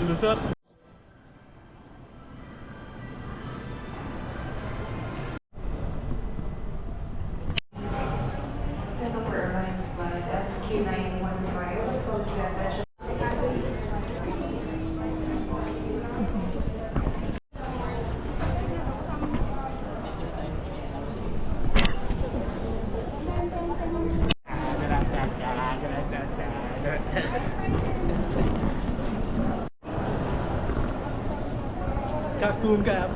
Lusot. Singapore Airlines flight SQ915 was called to attention. Cartoon Cap.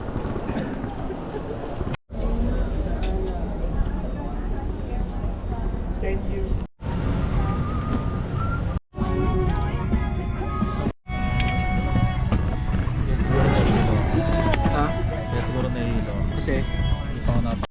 10 years. Ha? Kaya siguro nahihilo. Kasi hindi pa ako napa.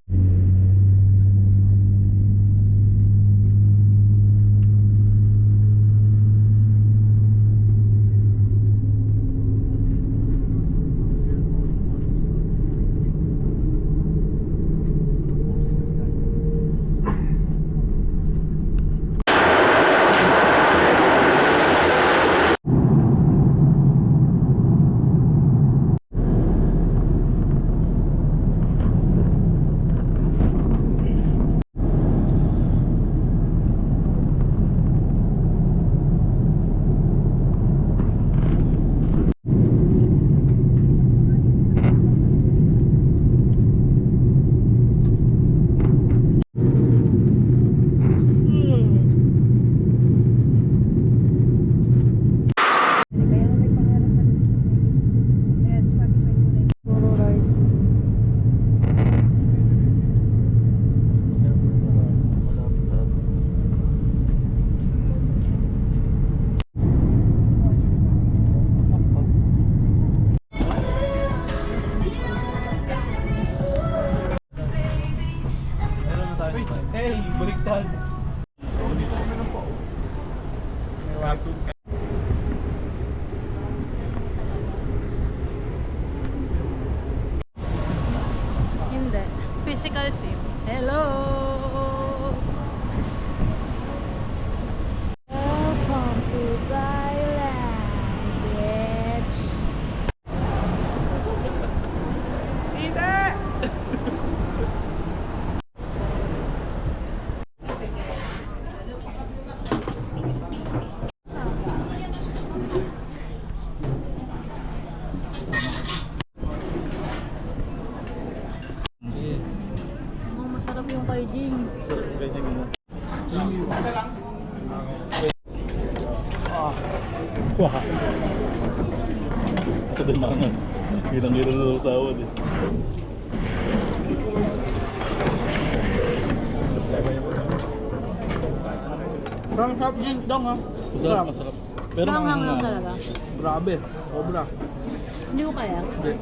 Hey, baliktad. Dito kami lang po. May cartoon ka. Hindi. Physical sim. Hello! Welcome to Thailand, bitch! Ite! Ang masarap yung kay Jing. Sarap ganyan gano'n. Wah. Ito din na nga. Bilang-bilang na sa sawad eh. Parang sarap din dong ha. Masarap, masarap. Pero Manghang lang manghang talaga. Grabe. Sobra. Hindi ko kaya. Hindi.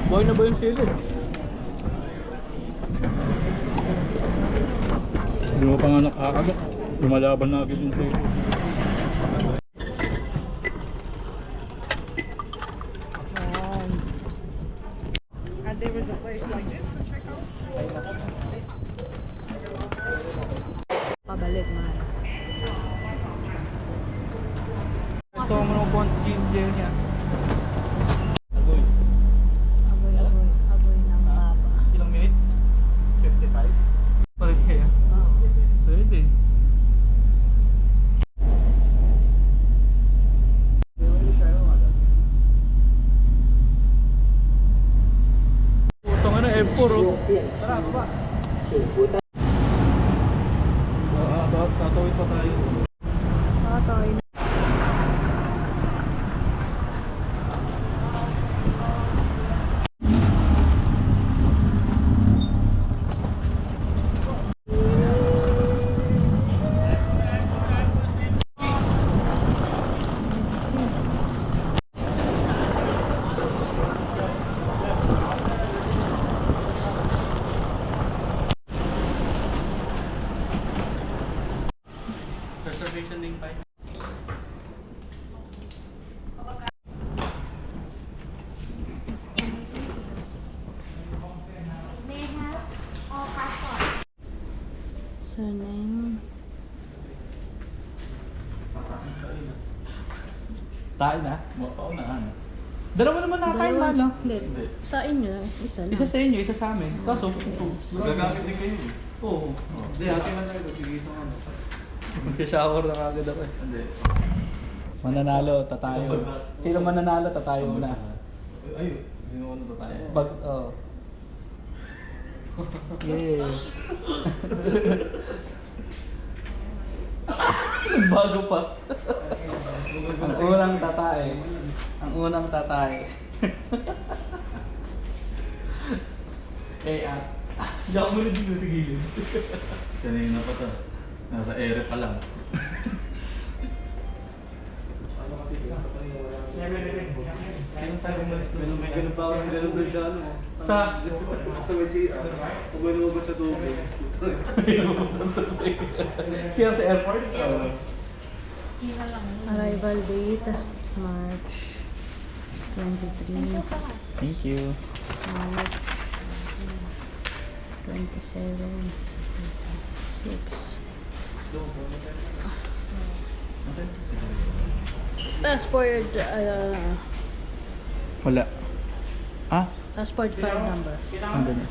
Boy na ba yung sili? Hindi mo pa nga nakakagat. Lumalaban na agad yung tayo. Ayan. And there is a place like this to check out. Pabalik man. Gusto mo nung Pons Ginger niya. Agoy. Agoy, agoy, agoy ng baba. Ilang minutes? 55? Palit kaya? Oo. Pwede. Ito nga na M4 oh. Tara, baba. Tatawid pa tayo. Totoy na. Reservation link pa. Saneng. Tayo na? Paunahan. Dalawa naman nakain Dalawa. man lang. Hindi. Sa inyo, isa na. Isa sa inyo, isa sa amin. Kaso, Magagamit din kayo eh. oo. Hindi, atin na tayo. Sige, isang ano. Mag-shower na kagad ako eh. Hindi. Mananalo, tatayo. Sino mananalo, tatayo na. Ay, sino ano to tayo? Bag, oh. Yeah. Bago pa. Ang unang tatay. Ang unang tatay. Eh, diyan mo na dito sa gilid. Kanina pa to. Nasa ere pa lang. Kailan tayo umalis doon? May ganun pa ako nilalabay sa ano. Sa? Sa may CR. Kung may lumabas sa tubig. Siya sa airport? Arrival date, March 23. Thank you. March 27. 6. Passport, Wala. Ah? passport file number. Andun na.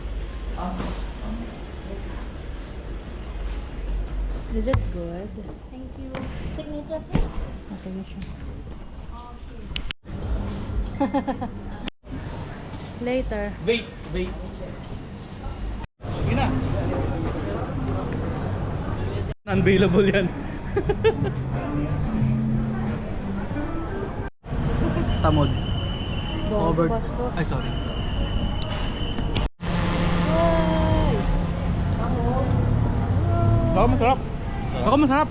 Is it good? Thank you. Signature please. Signature. Later. Wait, wait. Sige na. Unavailable yan. Tamod. Covered. Ay, sorry. Baka masarap. Baka masarap.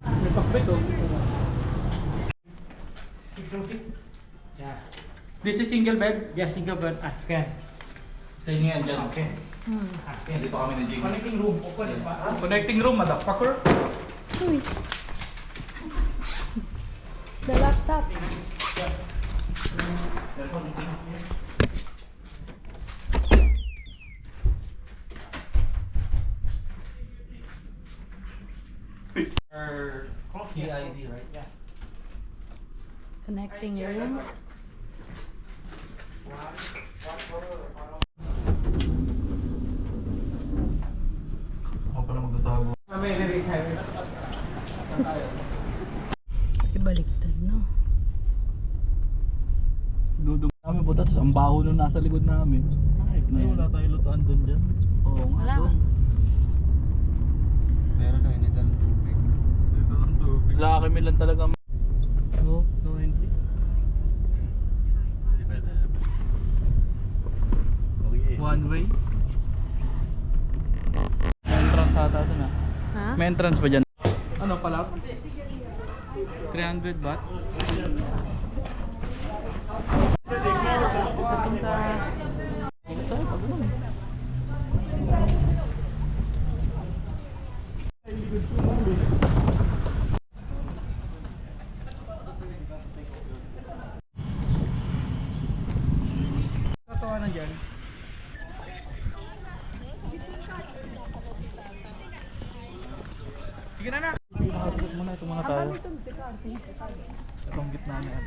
May pakbet oh. This is single bed? Yes, single bed. Ah, scan. Sa inyo yan dyan. Okay. Hindi pa kami na-jig. Connecting room. Open pa. Connecting room, motherfucker. Uy. The laptop. PID, right? Yeah. Connecting room. Ako pala magtatago. Ibaliktad, no? Dudong namin po, tapos ang baho nung nasa likod namin. Ay, Ay, wala tayong lutuan doon dyan. Oo nga. Wala. doon. Meron na, inita ng tubig. Dito ng tubig. Wala kami lang talaga. No, no entry. Hindi pwede. Okay. One way. May entrance ata doon ah. Ha? May entrance ba dyan? Ano pala? 300 baht? Papunta. Tatawa na dyan. Sige na na! Nakatulog muna itong mga tao. Itong gitna na yan.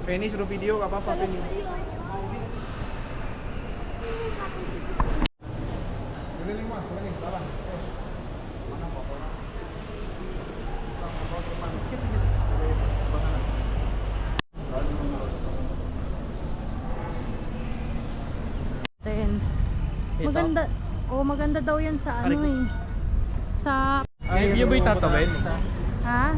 Penny, suruh video gak apa-apa Penny. Maganda. Oh, maganda daw yan sa ano eh. Sa Yung ba'y tatawid? ha?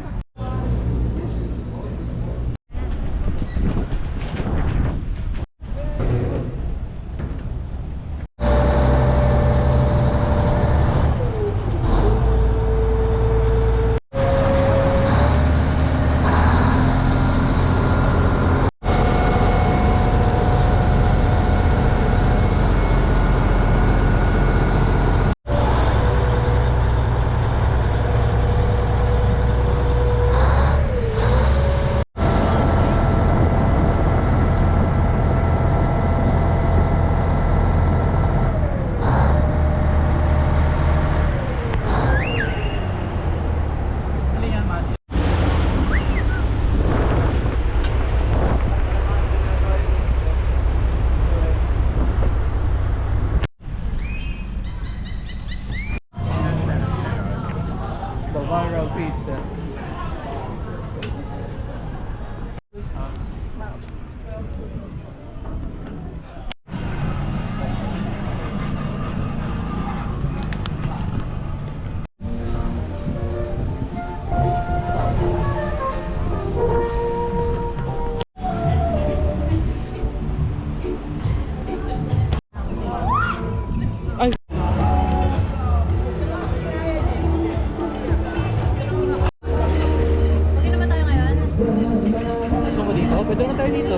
Oo, pwede naman tayo dito.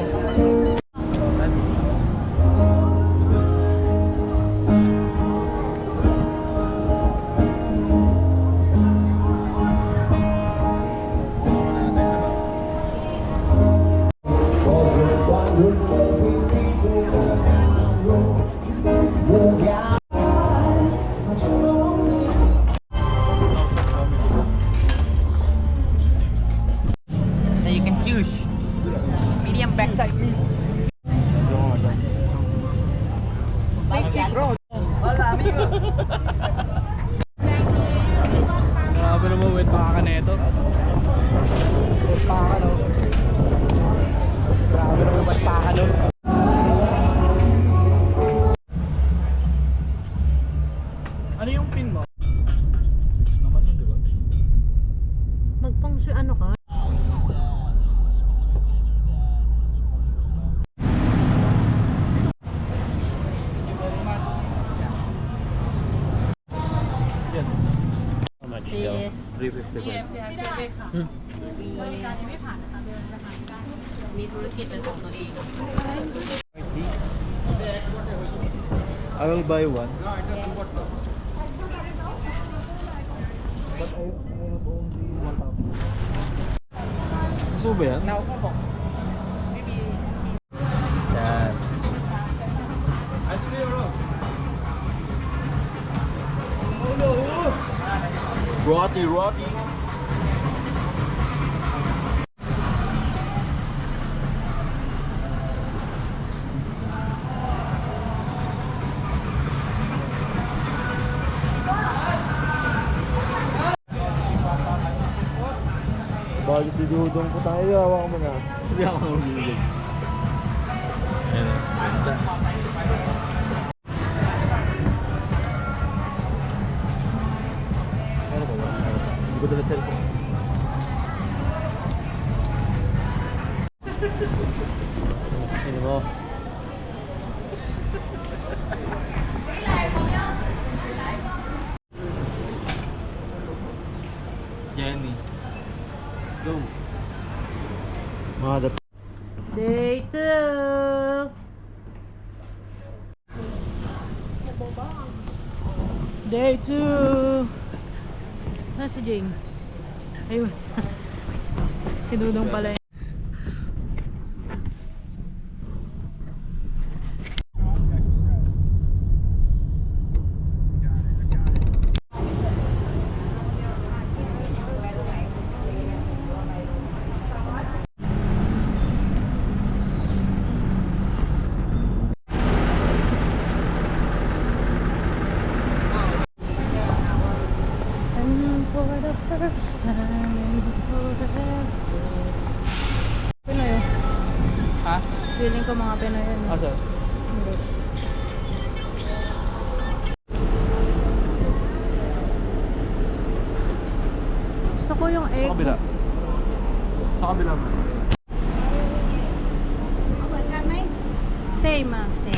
So you can choose medium backside. Grabe naman wet baka na ito. Wet baka no. Grabe naman wet baka no. Ano yung pin mo? Naman yun, di ba? Magpang ano ka? Yan. How much Sige. daw? 355.มีธุรกิจเป็นของตัวเอง I will buy one. But I have only 1,000. Gusto mo ba yan? Now, come on. Yan. Roti, roti. Bagay si Dudong po tayo, hawak mo na. Hindi ako magbibigay. Ayan o, ganda. Ano ba ba? Hindi ko dala cellphone. Ano mo? Jenny. Let's go. Mother. Day 2. Day 2. Nasa si Jing? Ayun. Si Dudong pala yun. And for the first time forever. Pinoy yun. Ha? Feeling ko mga Pinoy yun. Asa? Hindi. Gusto ko yung egg. Sa kabila. Sa kabila mo. Same ah, same.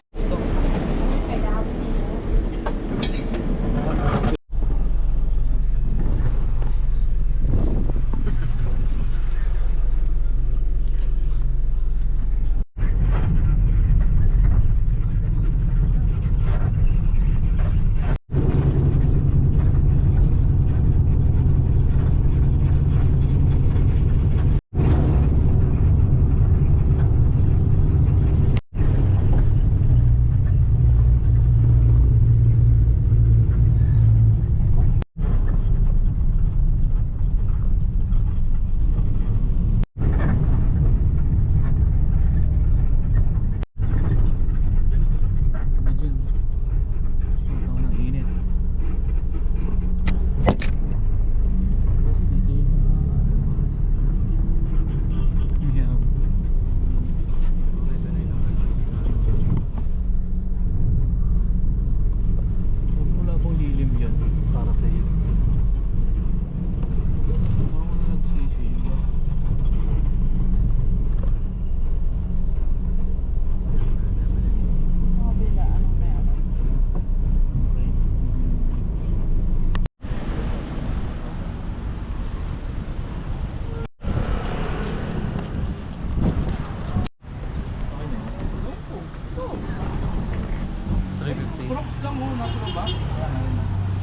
ba?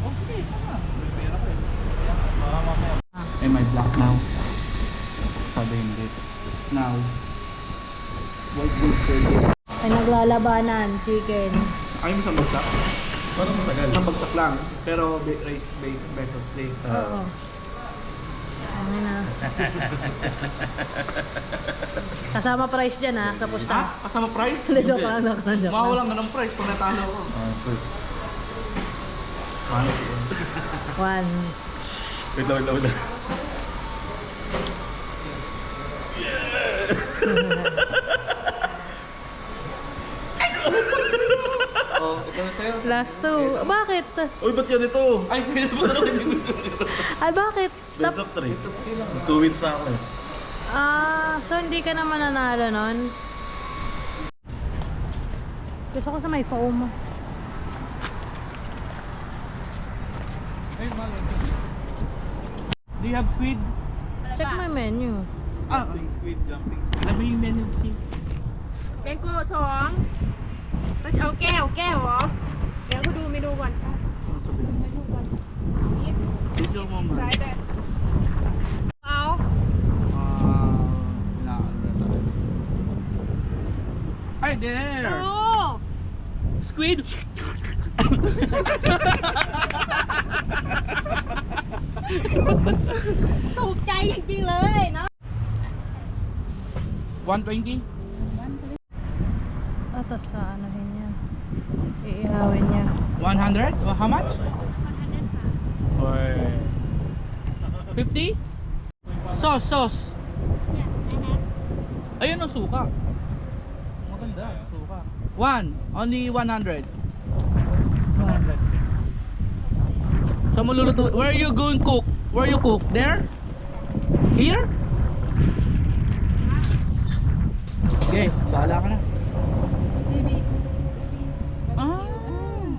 Oh, sige, tama. Pera ko eh. Baka mamaya. Am I black now? Sabi hindi. Now. White goods burger. Ay, naglalabanan, chicken. Ayaw mo sa bagsak? Parang matagal. Sa bagsak lang. Pero rice base of plate. Oo. Ano na. Kasama price dyan ha, sa pusta. Kasama price? Hindi, joke lang, joke lang, joke lang. Mawalan ka ng price pag natalo ko. One. Wait lang. Oh, ito na sa'yo. Last two. Bakit? Uy, ba't yan ito? Ay, pwede mo na rin. Ay, bakit? Best of 3. 2 wins na ako eh. So hindi ka naman nanalo nun? Gusto ko sa may foam. Ay, malo. Do you have squid? Check my menu. Jumping squid. Alam mo yung menu, si? แกงโก้สองเราจะเอาแก้วเหรอ เดี๋ยวเขาดูเมนูก่อนค่ะ Video mo man. ได้ได้เอา Ay, there! โอ้ Squid! ถูกใจจริงๆเลยเนาะ 120? Tapos sa anuhin niya. Iihawin niya. 100? How much? 50? Sauce. Ayun ang suka. Maganda, suka. Only 100. So maluluto. Where you going cook? Where you cook? There? Here? Okay, bahala ka na.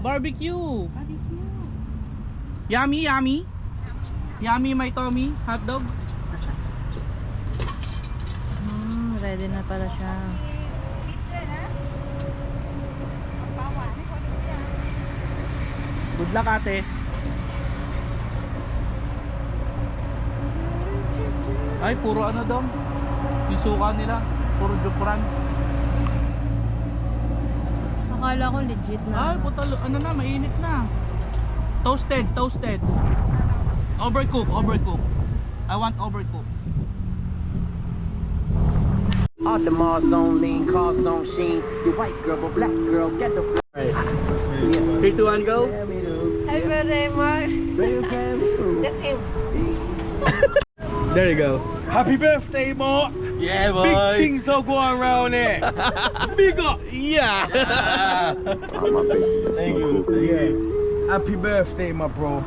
Barbecue. Yummy. Yummy my Tommy hot dog. Ready na pala siya. Good luck ate. Ay, puro ano daw. Yung suka nila, puro jupran. Akala ko legit na. Ay, puta, ano na, mainit na. Toasted. Overcook. I want overcook. All the Mars on lean, cars on sheen. Your white girl, but black girl, get the f. 3, 2, 1, go! Happy birthday, Mark. That's him. There you go. Happy birthday, Mark! Yeah, boy! Big things are going around here. Big up! Yeah! Thank you. Happy birthday, my bro.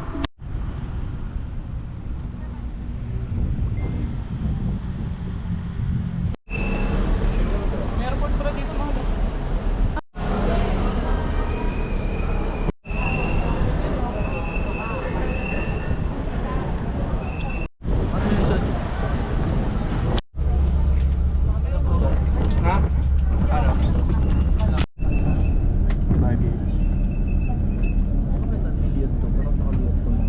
Meron po pala dito mga bro. Ano yung isa? Ha? Ano? Baggage. Bakit nakaliyan to? Parang nakaliyan to mga.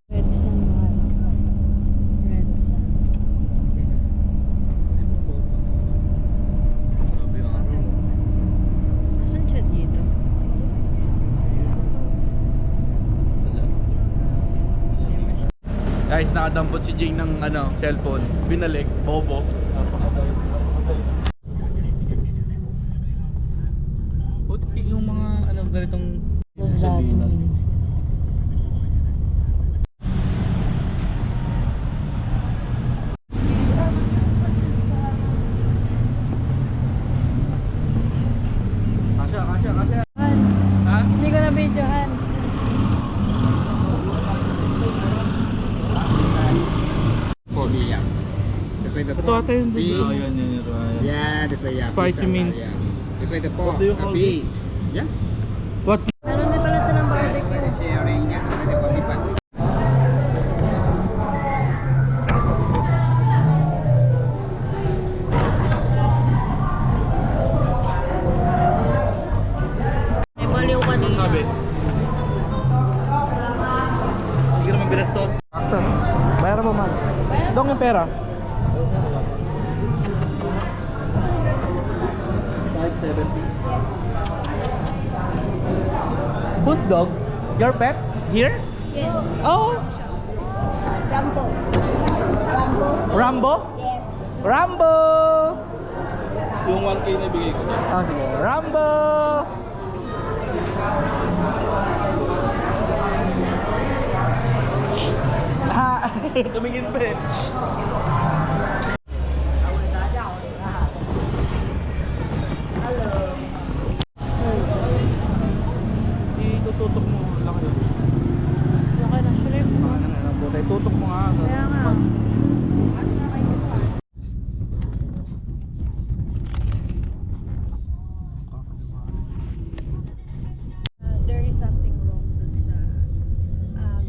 Red Sun. Red Sun. Asan siya dito? Guys, nakadampot si Jing ng cellphone. Binalik, bobo. Puti yung mga ganitong sabihin natin. Kasya. Han, Ha? hindi ko na videohan. tayo Oh, doon. yan yung Ryan. Yeah, this way, yeah. Spicy pizza, means. yeah. This way the pork, What do you the call beef. Yeah. What's Meron din pala silang barbecue. The sharing, yeah. This way the polipan. May baliw kanina. sabi? Sige naman binastos. Bayaran mo man. Dong yung pera. 570. Whose dog? Your pet? Here? Yes. Oh, Jumbo. Rambo. Rambo? Yes. Rambo! Yung 1K na bigay ko. Ah, sige. Rambo! Ha! Tumingin pa eh. Itututok mo. Laki yun. Laki ng shrimp. Ano na, buti. Tutok mo nga. Kaya nga. There is something wrong dun sa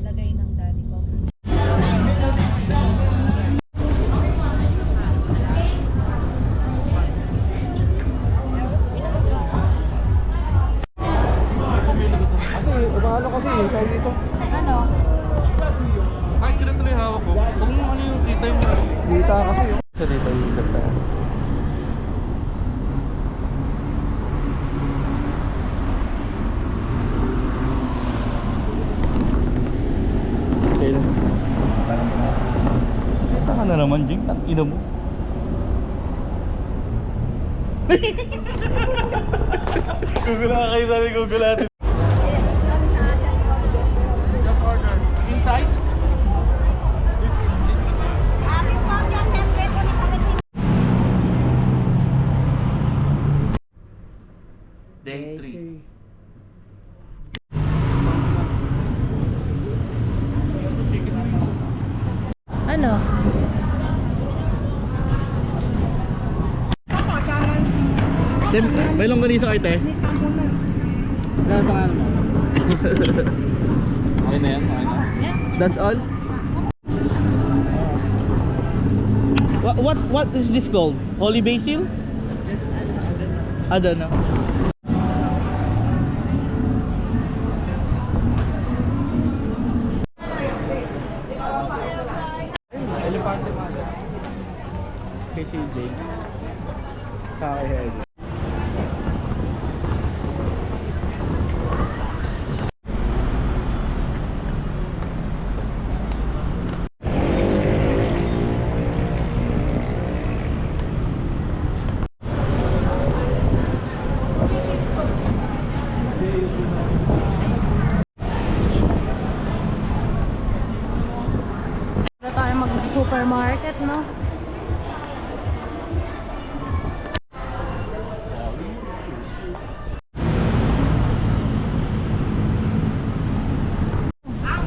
lagay ng daddy ko. Kasi, umano kasi, tawag dito. Ano? Ay, tuloy hawak ko. Huwag mo ano yung kita yung... Kita kasi yun. Sa dito yung ganda. Okay lang. Tanga na naman, Jing. Ina mo. Google na kayo sa Google natin. Just order. Inside? Day 3. Ano? Tem, may longganisa kayo, te? Kaya pangalan mo? Okay na yan, okay na. That's all? What is this called? Holy basil? I don't know. Elepante mother. Kay CJ. Sa kay Heidi. Wala tayo mag-supermarket, no?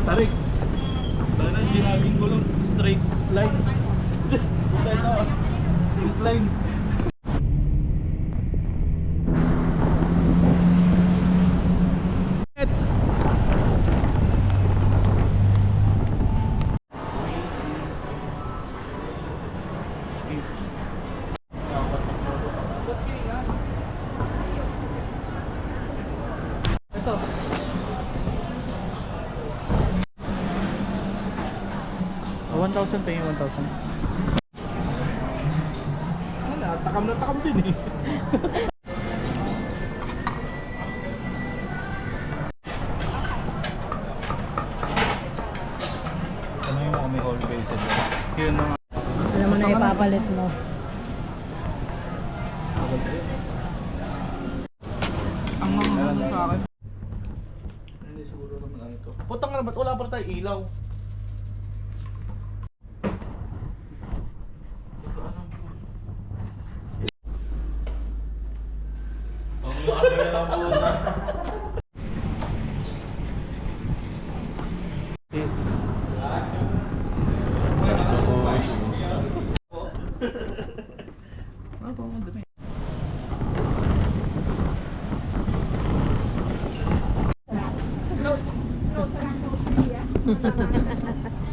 Tarik. Sana ginaging ko lang straight line. Punta ito. Incline. Ito. Oh, 1,000 pa yung 1,000. Wala, takam na takam din eh. Ano yung kami all basil? Yun na nga. Alam mo na ipapalit mo. Ang mga sa akin. Hindi siguro naman ano ito. Putang na ba't wala pa tayo ilaw? Ang ano yan ang buta. Eh, Sa ang dumi.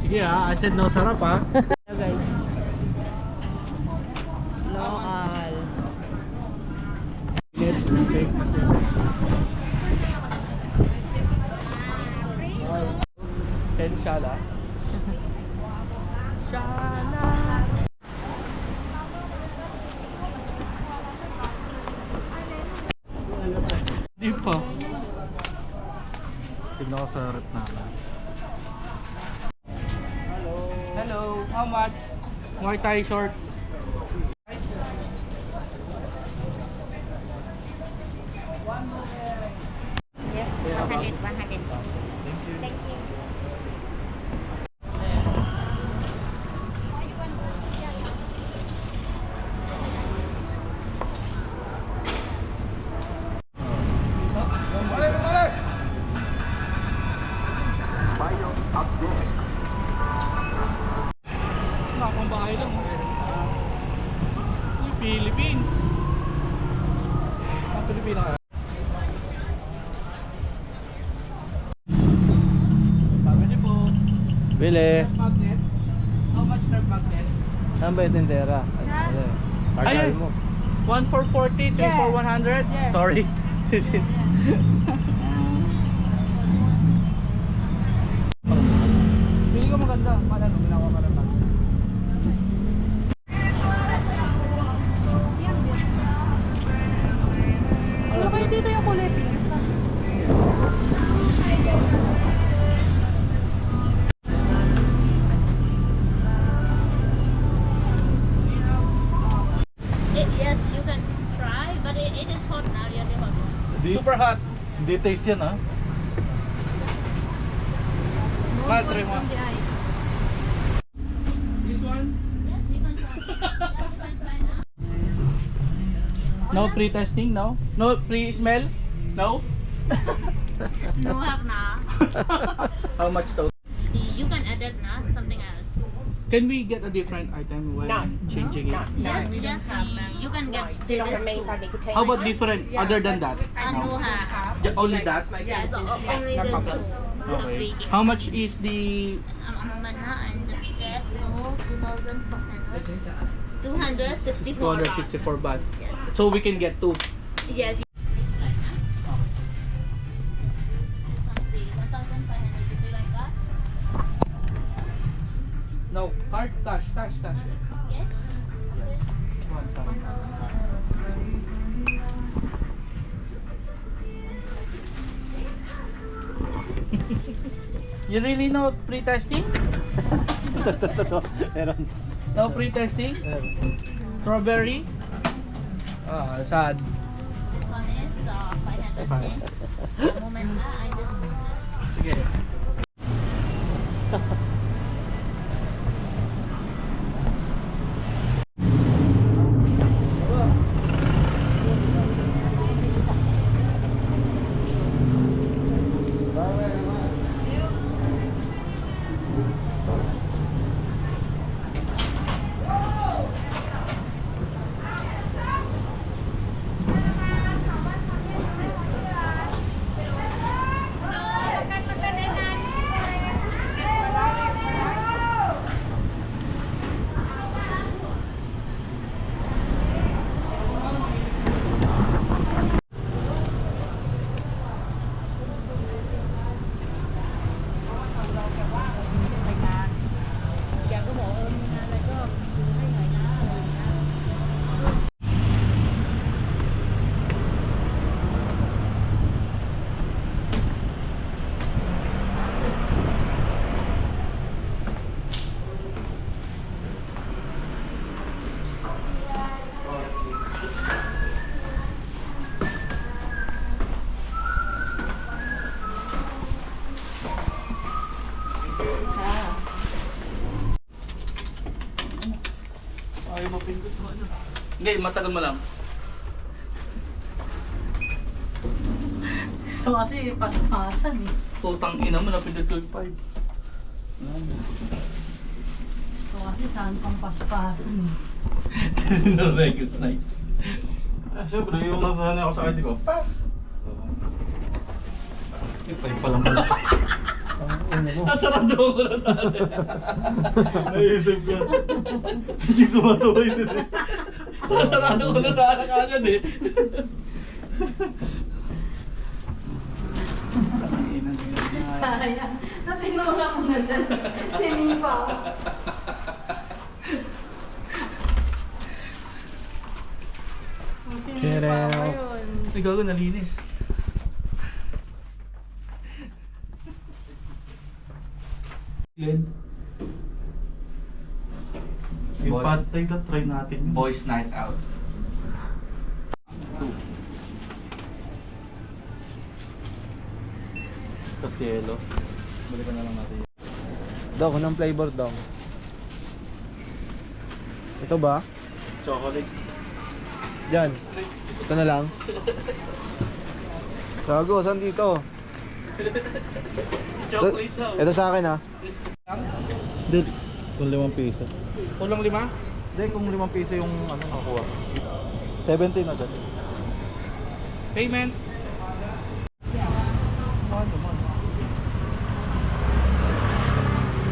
Sige I said no sarap Hello guys. Local. Safe na safe. Senshala. Di pa. Tignan ko sa rep namin. Hello, how much? Muay Thai shorts. Yes, 100, 100. Thank you. Nakapambahay lang. Uy, Philippines. Ang Pilipino ka. Pabili po. Bili. Nerf magnet. How much nerf magnet? Saan ba yung tindera? Tagal Ayun. mo. 1 for 40, 2 for 100? Yes. Sorry. Pili ko maganda. Malano, ginawa ka na magnet. Ano kayo dito yung kulay pink? Yes, you can try, but it is hot now. Really hot. Super hot. Hindi taste yan Mahal, try mo. On the ice. This one? Yes, you can try. Yeah, you can try now. No pre-testing, no? No pre-smell? No? No have na. How much though? You can add it na something else. Can we get a different item when changing it? Just you can get this. How about different other than that? No have. Only that? Yes, only this. Okay. How much is the... A moment na, and just check. So 2,400. 264 264 baht. Yes. So we can get two. Yes. No, card, cash. Yes. One time. You really know pre-testing? Meron. No pre-testing? Strawberry? Ah, sad. This one is 500 change. A moment na, I just Sige. Ayaw mapindot mo ano. Hindi, matagal mo lang. Gusto kasi pas-pasan eh. Putang ina mo, napindot ko yung 5. Gusto kasi saan pang pas-pasan eh. No, it's nice. Siyempre, yung nasanay ako sa ID ko, pa! Ipay pa lang pala. Nasarado ko na sana. Naisip ko. Si Chicks sumatuloy din eh. Nasarado ko na sana kagad eh. Sayang. Natinula ko na dyan. Sinipa. Sinipa ko yun. Ay, gago, nalinis. Glenn. Yung pad thai na try natin yun. Boys night out. Tapos yellow. Balikan na lang natin yun. Dok, anong flavor dong? Ito ba? Chocolate. Yan. Ito na lang. Gago, saan dito? Chocolate daw. Ito sa akin ha. Dude, kung 5 piso. Kulang 5? Hindi, kung 5 piso yung ano nakuha. 17 na dyan. Payment.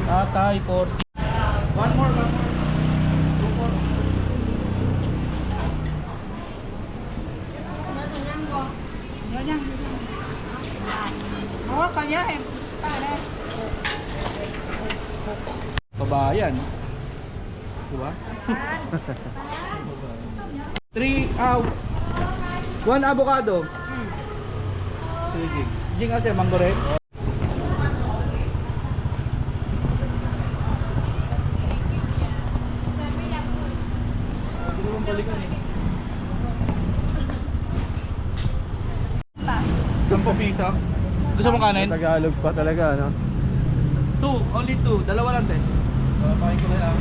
Tatay, 40. One more. Two more. Kabayan. Diba? 1 avocado. Sige. Jing kasi mango rin. Hindi naman balikan eh. 10 piso. Gusto mo kanin? Tagalog pa talaga, no? 2, only 2. Dalawa lang din. Papain ko na lang.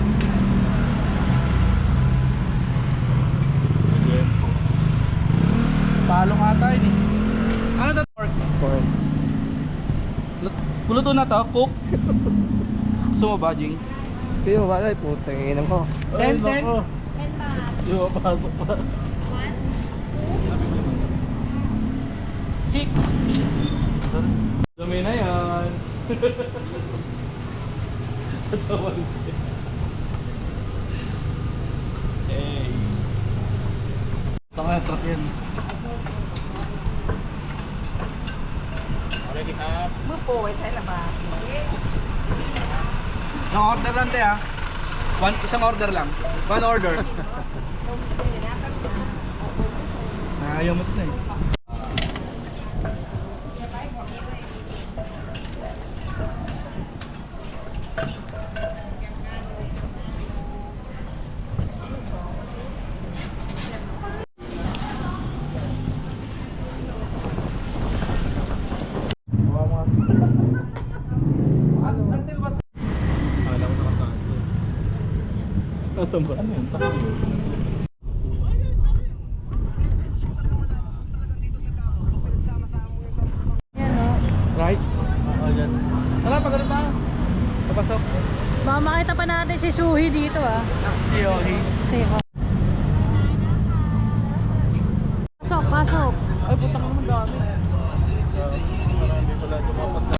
Palong ata yun eh. Ano to? Pork. Corn. Puluto na to, cook. Gusto mo ba, Jing? Kayo, wala. Puta, iinom ko. 10. Di ba pasok pa? Chick. Dumi na yan. Hey. Tanga, truck yan. Already have. Ang order lang tayo ah. Isang order lang. One order. Ayaw mo na eh. Nasaan ba? Ano yun? Takbo. Yan o. Right? Yan. Tara, pagano tayo. Papasok. Baka makita pa natin si Suhi dito ah. Si Yohi. Sige. Pasok, pasok. Ay, puta ka naman dami. Marami pala tumapat na.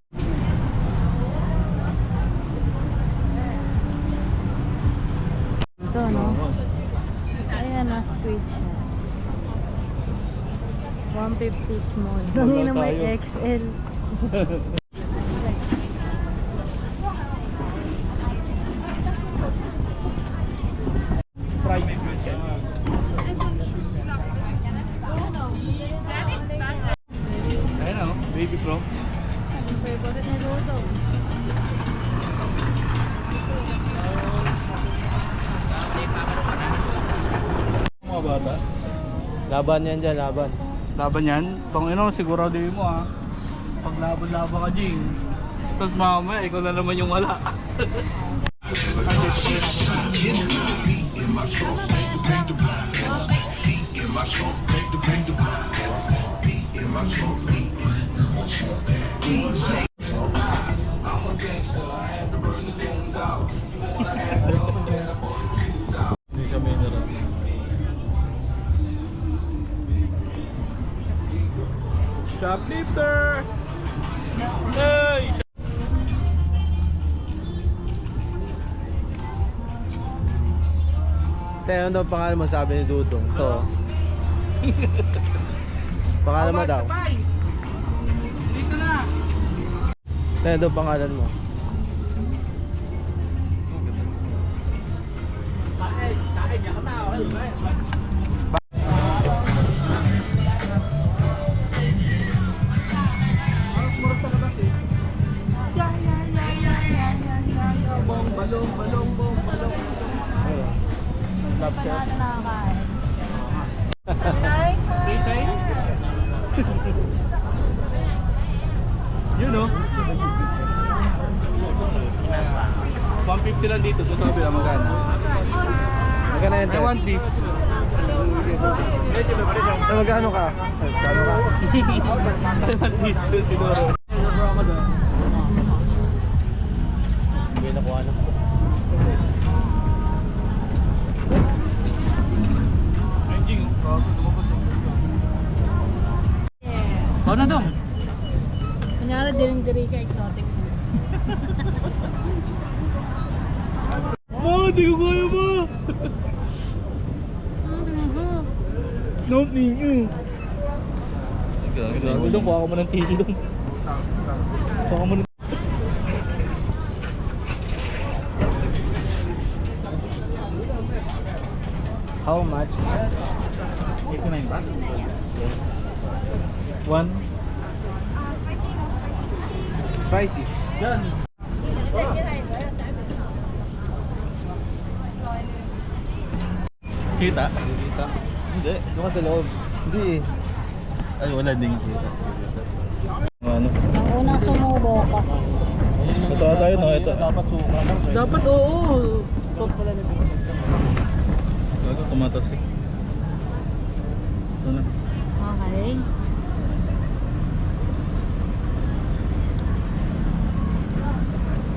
Ito no. Ayan na, squid siya. 150 small. Sanay na may XL. Fry my fish yan. Ayun o, baby pro. Ang favorite ni Ludo. Mga bata. Laban yan dyan, laban. Laban yan. Pang ino, sigurado mo ha. Pag laban-laban ka, Jing. Tapos mamaya, ikaw na naman yung wala. Hindi kami nila. Shoplifter! Hey! Tayo, ano daw pangalan mo, sabi ni Dudong? To. Pangalan mo daw? Bye! Dito na! Tayo, daw pangalan mo? Love shot. Three times? Yun no? 150 lang dito, ito sabi lang magkano. Magkano yan? I want this. Magkano ka? Magkano ka? I want this, siguro. Hindi nakuha na. Oh, na dong. Kunyari, diring-diri ka, exotic food. Di ko kaya mo. Nope ninyo. Grabe dong, kuha ko mo ng tissue dong. Kuha ko mo ng... How much? 89 ba? One. Spicy. Yan. Kita? Kita. Hindi. Doon ka sa loob. Hindi eh. Ay, wala din yung kita. Ano? Ang unang sumubo ka. Ito tayo no, ito. Dapat suka lang. Dapat oo. Top pala nito. Gago, tumatasik. Ito na. Okay.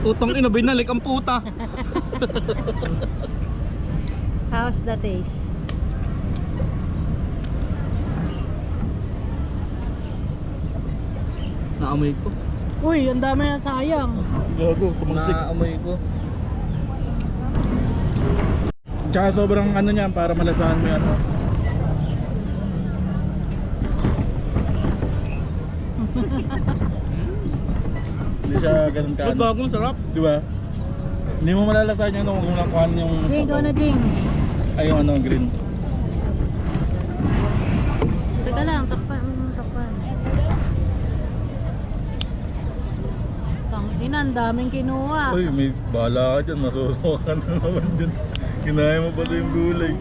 Utang ina, binalik ang puta. How's the taste? Naamoy ko. Uy, ang dami na sayang. Gago, tumatasik. Naamoy ko. Tsaka sobrang ano niya, para malasahan mo yan. Hindi siya ganun ka. Ang bagong sarap. Di ba? Hindi mo malalasahan yan kung nakuhaan yung Jing, ikaw na, Jing. ay yung ano, green. Teka lang, takpan. Takpan. Tangina, ang daming kinuha. Uy, may bahala ka dyan, masusukan na naman dyan. Kinaya mo pa ito yung gulay.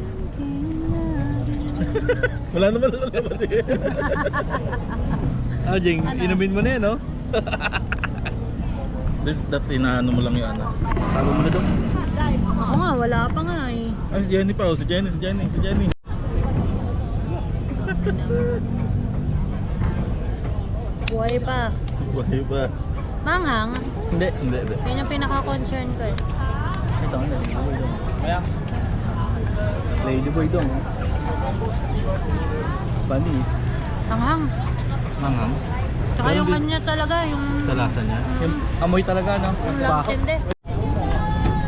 Wala naman lalaban eh. Ah, Jing, Ano? inumin mo na yan, no? Dat inaano mo lang yung ano. Tago mo na dong. Ako nga, wala pa nga eh. Ay, si Jenny pa, oh. Si Jenny. Buhay pa. Buhay ba? Manghang. Hindi. Yun yung pinaka-concern ko eh. Ito ang ladyboy dong. Kaya? Ladyboy dong. Bani. Manghang. Manghang. Tsaka yung kanya talaga, yung... Sa lasa niya. Yung amoy talaga, no? Yung lang tindi.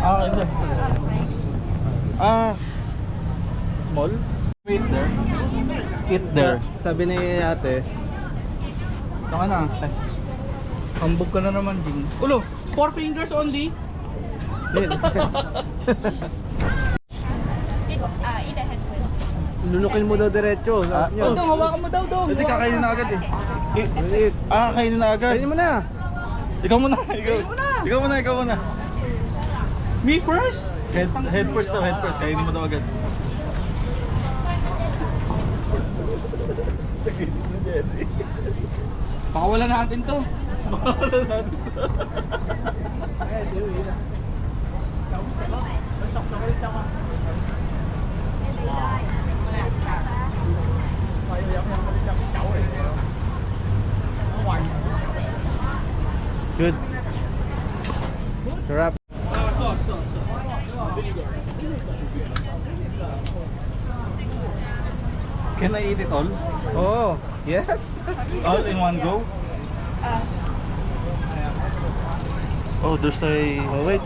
Hindi. Small? Wait there. Eat there. Sabi ni ate, Ito ka na. Hambog ka na naman, Jing. Ulo, 4 fingers only. lunukin mo daw diretso. Sabi niyo. Dong, hawakan mo daw, dong. Hindi, kakainin na agad eh. Wait. Kakainin na agad. Kainin mo na. Ikaw muna. Ikaw muna. Me first? Head first daw, head first. Kainin mo daw agad. Pakawalan natin to. Good. Sarap. Can I eat it all? Oh, yes. All in one go? Oh, there's a... Oh, wait.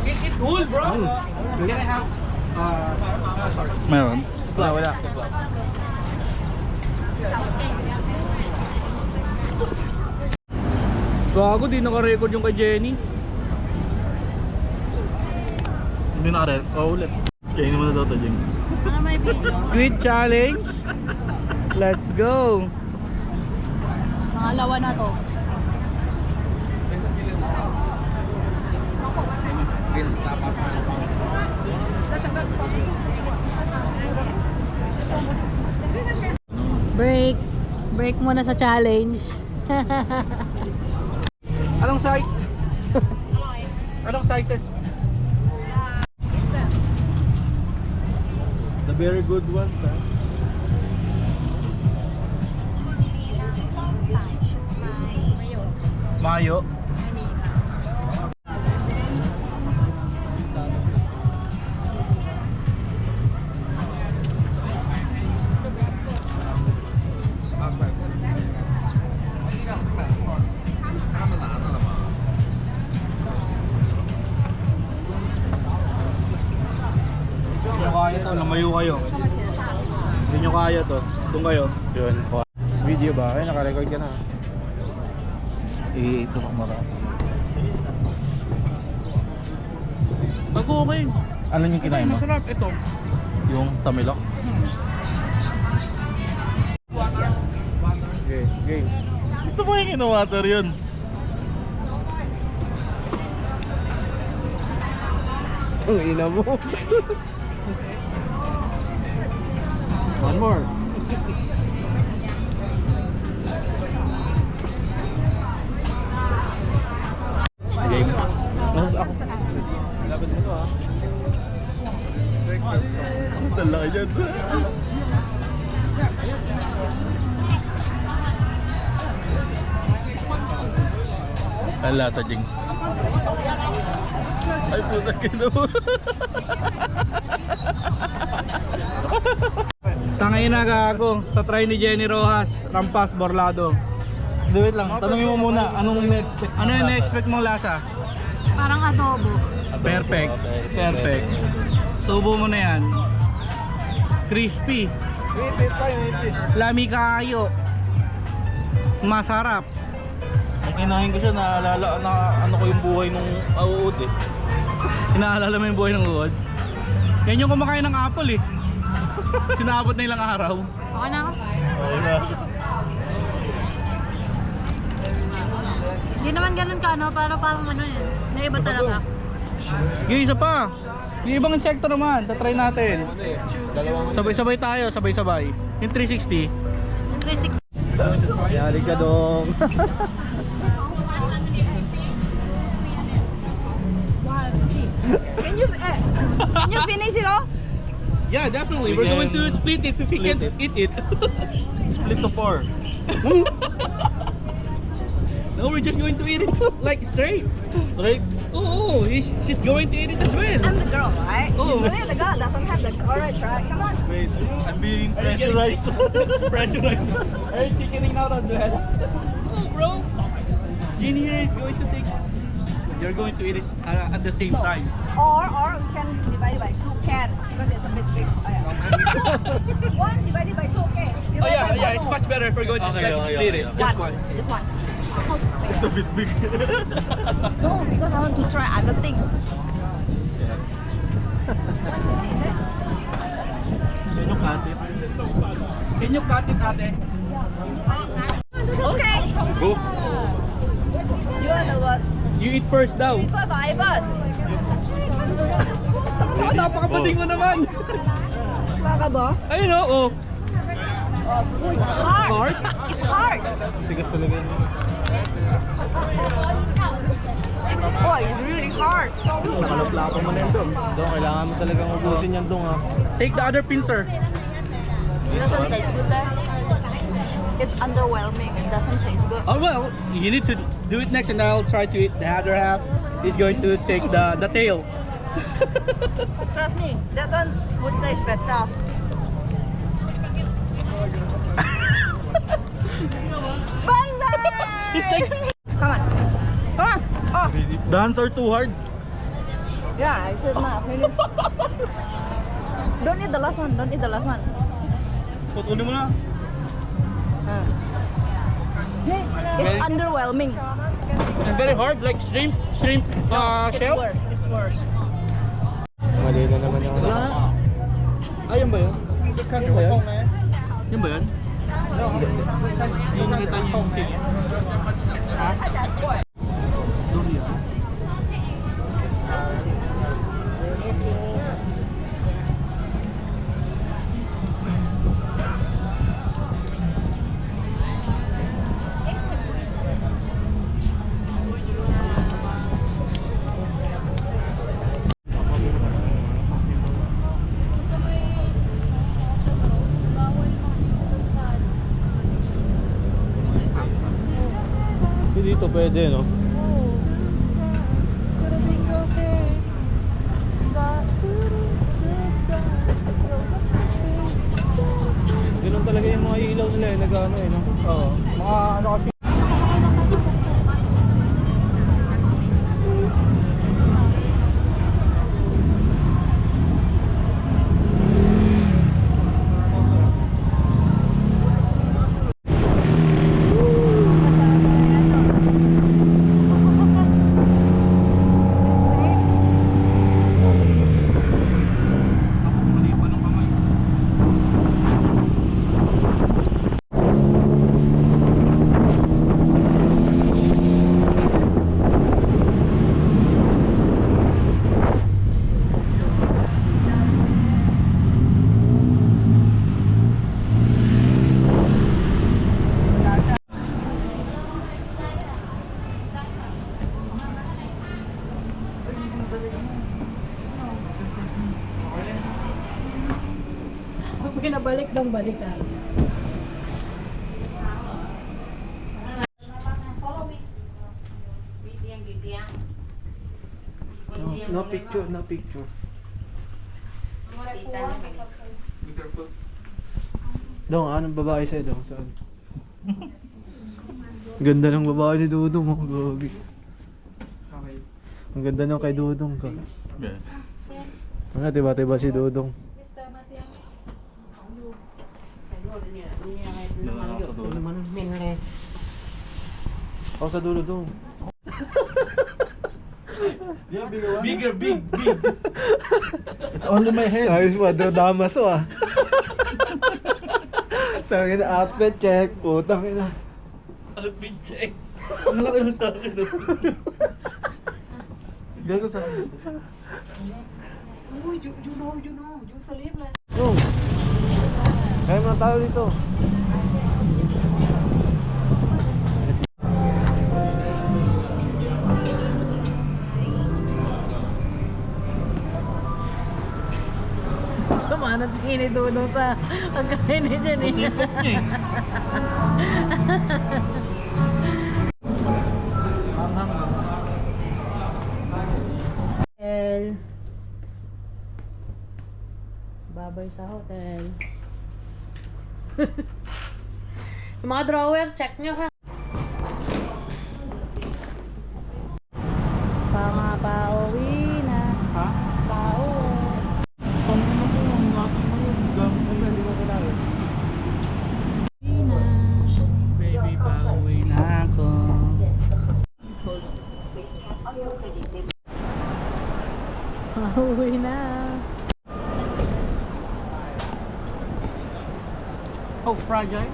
It cool, bro. Can I have? Meron. Wala. Gago, di naka-record yung kay Jenny. Hindi na rin. Oh, ulit. Kainin mo na daw to, Jing. Ano may video? Squid challenge. Let's go. Pangalawa na to. Break muna sa challenge. Anong size? Anong sizes? The very good ones, ha? Mayo. Hindi nyo kaya to, lumayo kayo. Hindi nyo kaya to. Doon kayo. Yun. Video ba? Ay, naka-record ka na. Ito pang marasa. Bago okay. Ano yung kinain mo? Masarap ito. Yung tamilok? Game. Ito ba yung kinawater yun? Ang ina mo. One more. Game. Ako. Lapit mo to, ha? Ang laki dyan. Ang lasa, Jing. Ay, puta kino. Tangay na gago. Sa try ni Jenny Rojas, Rampas, Borlado. Hindi, wait lang. Tanungin mo muna, anong ina-expect? Ano yung na-expect mong lasa? Parang adobo. Perfect. Perfect. Tubo mo na yan. Crispy. Lami kayo. Masarap. Ang kinain ko siya, naalala na ano ko yung buhay nung auod eh. Inaalala mo yung buhay ng uod? Yan yung kumakain ng apple eh. Sinabot na ilang araw. Okay na ako. Ayun na. Hindi naman ganun ka, no? Parang ano yan. Naiba talaga. Yung isa pa. Yung ibang insekto naman. Tatry natin. Sabay-sabay tayo. Sabay-sabay. Yung 360. Yung 360. Yari ka dong. Can you finish it all? Yeah, definitely. We We're going can to split it if we split can it. eat it. Split to 4. No, we're just going to eat it like straight. Straight. Oh, she's going to eat it as well. I'm the girl, right? Oh. Usually the girl doesn't have the courage, right? Come on. Wait, I'm being Are you getting pressurized. pressurized? Are you chickening out as well? Oh, bro. Jean here is going to take. You're going to eat it at the same time. Or we can divide it by 2 can because it's a bit big. Oh, yeah. 1 divided by 2, okay. Oh yeah, it's much better if we're going to Okay, split it. Just one. Just one. It's a bit big. No, because I want to try other things. Can you cut it? Can you cut it, ate? Okay. Go. You are the one. You eat first daw. First, I first. Napakabading mo naman. Baka ba? Ayun oh. Oh, it's hard. Hard? It's hard. Tigas talaga yun. Oh, it's really hard. Nakalaplapan mo na yun dong. Dong, kailangan mo talagang ubusin yan dong, ha? Take the other pincer. It doesn't taste good there. It's underwhelming. It doesn't taste good. Oh well, you need to do it next, and I'll try to eat the other half. He's going to take the tail. Trust me, that one would taste better. He's like, Come on. Come on. Oh. The hands are too hard. Yeah, I said na. Finish. Don't eat the last one. Don't eat the last one. putulin mo na. It's underwhelming. And very hard, like shrimp It's shell. worse. It's worse. Mali na naman yung Ay, yan ba yun? Yan ba yun? Yan ba yun? Yung nakita niyo yung sili. Ha? Doon yan. dito pwede, no? Ganun talaga yung mga ilaw nila eh, nag-ano eh, no? Oo. Mga ano kasi. Pinabalik ng balikan. No picture, no picture. Dong, anong babae sa'yo, Dong? Saan? Ganda ng babae ni Dudong, oh, gogi. Ang ganda ng kay Dudong ka. Ano, tiba-tiba si Dudong. Ako sa dulo, Dong. Bigger, big. It's only my head. Ayos mo, Damaso ah. Tangin na outfit check. Putang ina. Outfit check. Ang laki na sa akin. Gago sa akin. Uy, you know, you salib lang. Dong. Kaya mga tao dito. Sama na tingin ni Dudong sa pagkain niya dyan eh. Sipok niya Hotel. Babay sa hotel. Yung mga drawer, check nyo ha. Pauwi na. Ha? Pauwi. Baby, pauwi na ako. Pauwi na. Oh, fragile.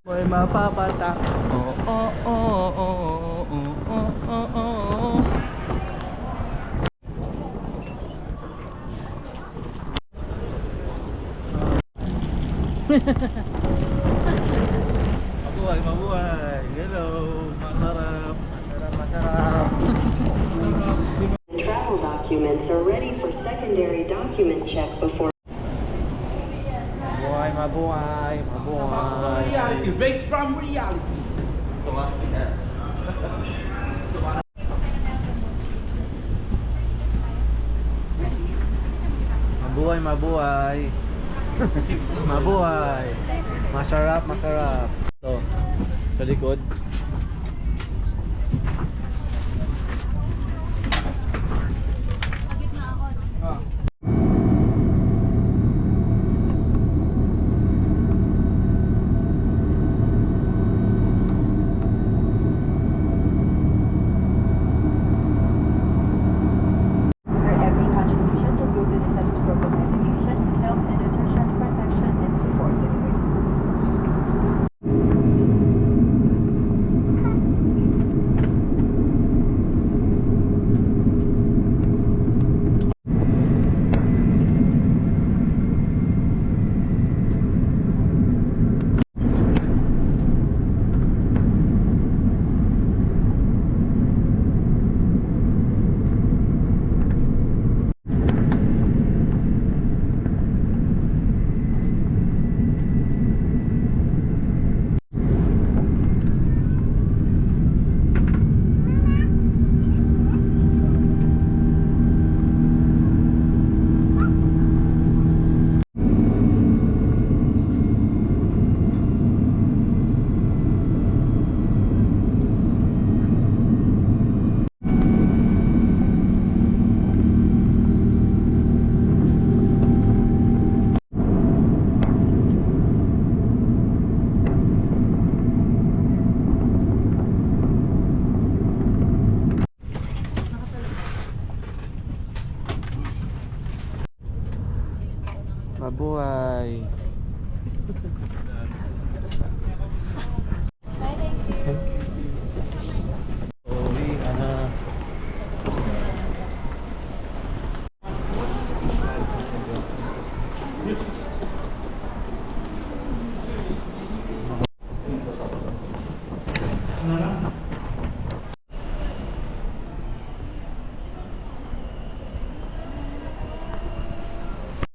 Boy, mapapata. Oh. Mabuhay. Hello. Masarap. Masarap. Travel documents are ready for secondary document check before. Mabuhay. Reality breaks from reality. So, last Mabuhay, mabuhay. Mabuhay. Masarap, masarap. Ito, sa likod.